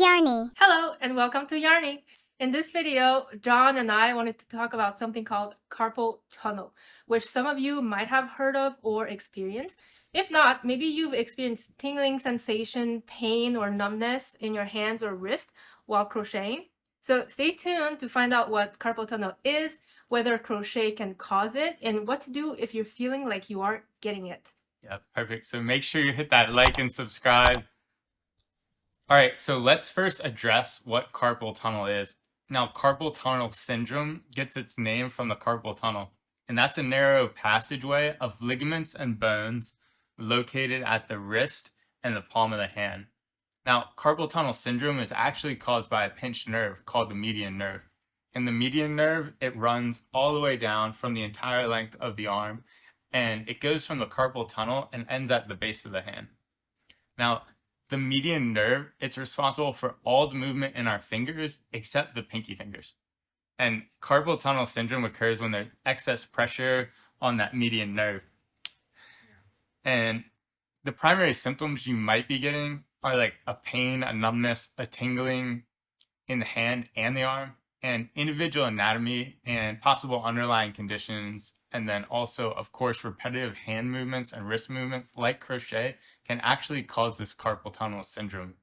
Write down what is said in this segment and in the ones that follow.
Yarny. Hello and welcome to Yarny. In this video, John and I wanted to talk about something called carpal tunnel, which some of you might have heard of or experienced. If not, maybe you've experienced tingling sensation, pain, or numbness in your hands or wrist while crocheting. So stay tuned to find out what carpal tunnel is, whether crochet can cause it, and what to do if you're feeling like you are getting it. Yeah, perfect. So make sure you hit that like and subscribe. All right, so let's first address what carpal tunnel is. Now, carpal tunnel syndrome gets its name from the carpal tunnel, and that's a narrow passageway of ligaments and bones located at the wrist and the palm of the hand. Now, carpal tunnel syndrome is actually caused by a pinched nerve called the median nerve. And the median nerve, it runs all the way down from the entire length of the arm, and it goes from the carpal tunnel and ends at the base of the hand. Now, the median nerve, it's responsible for all the movement in our fingers except the pinky fingers. And carpal tunnel syndrome occurs when there's excess pressure on that median nerve. And the primary symptoms you might be getting are like a pain, a numbness, a tingling in the hand and the arm, and individual anatomy and possible underlying conditions, and then also, of course, repetitive hand movements and wrist movements like crochet can actually cause this carpal tunnel syndrome.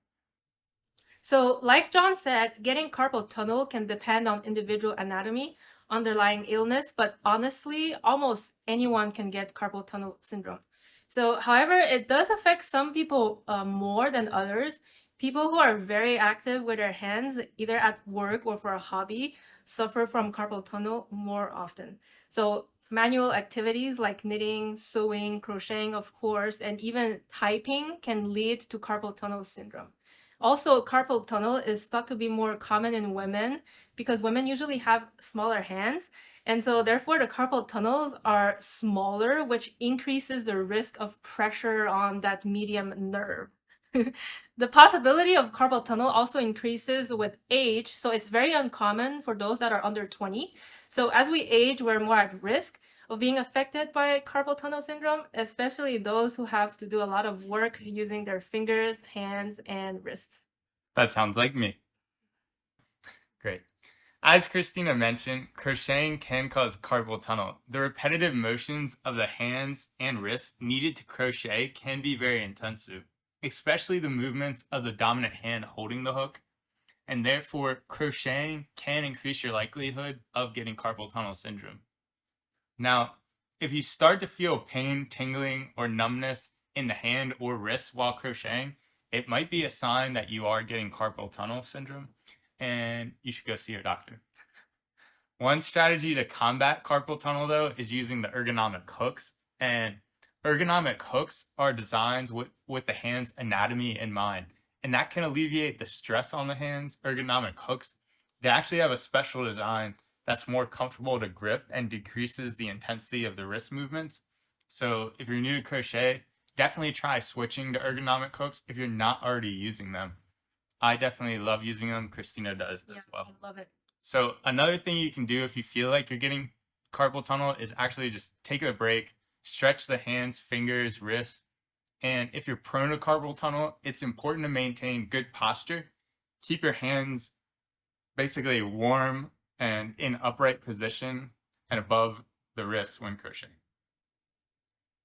So, like John said, getting carpal tunnel can depend on individual anatomy, underlying illness, but honestly, almost anyone can get carpal tunnel syndrome. So, however, it does affect some people more than others. People who are very active with their hands, either at work or for a hobby, suffer from carpal tunnel more often. So, manual activities like knitting, sewing, crocheting, of course, and even typing can lead to carpal tunnel syndrome. Also, carpal tunnel is thought to be more common in women because women usually have smaller hands. And so therefore the carpal tunnels are smaller, which increases the risk of pressure on that medium nerve. The possibility of carpal tunnel also increases with age, so it's very uncommon for those that are under 20. So as we age, we're more at risk of being affected by carpal tunnel syndrome, especially those who have to do a lot of work using their fingers, hands, and wrists. That sounds like me. Great. As Christina mentioned, crocheting can cause carpal tunnel. The repetitive motions of the hands and wrists needed to crochet can be very intensive, especially the movements of the dominant hand holding the hook, and therefore crocheting can increase your likelihood of getting carpal tunnel syndrome. Now, if you start to feel pain, tingling, or numbness in the hand or wrist while crocheting, it might be a sign that you are getting carpal tunnel syndrome, and you should go see your doctor. One strategy to combat carpal tunnel, though, is using the ergonomic hooks. And ergonomic hooks are designed with the hand's anatomy in mind, and that can alleviate the stress on the hands. Ergonomic hooks, they actually have a special design that's more comfortable to grip and decreases the intensity of the wrist movements. So if you're new to crochet, definitely try switching to ergonomic hooks if you're not already using them. I definitely love using them. Christina does as well. I love it. So another thing you can do if you feel like you're getting carpal tunnel is actually just take a break, stretch the hands, fingers, wrists. And if you're prone to carpal tunnel, it's important to maintain good posture. Keep your hands basically warm and in upright position and above the wrists when crocheting.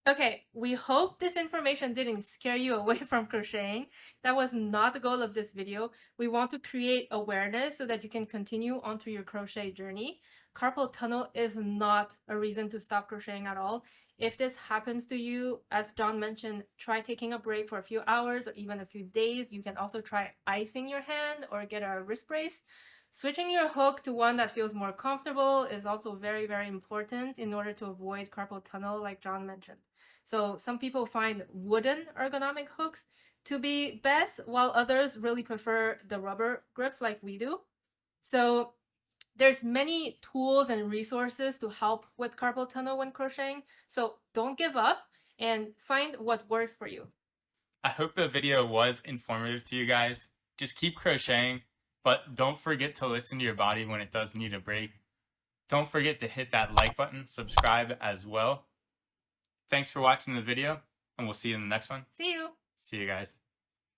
Okay, we hope this information didn't scare you away from crocheting. That was not the goal of this video. We want to create awareness so that you can continue onto your crochet journey. Carpal tunnel is not a reason to stop crocheting at all. If this happens to you, as John mentioned, try taking a break for a few hours or even a few days. You can also try icing your hand or get a wrist brace. Switching your hook to one that feels more comfortable is also very, very important in order to avoid carpal tunnel, like John mentioned. So some people find wooden ergonomic hooks to be best, while others really prefer the rubber grips like we do. So there's many tools and resources to help with carpal tunnel when crocheting. So don't give up and find what works for you. I hope the video was informative to you guys. Just keep crocheting, but don't forget to listen to your body when it does need a break. Don't forget to hit that like button, subscribe as well. Thanks for watching the video, and we'll see you in the next one. See you. See you guys.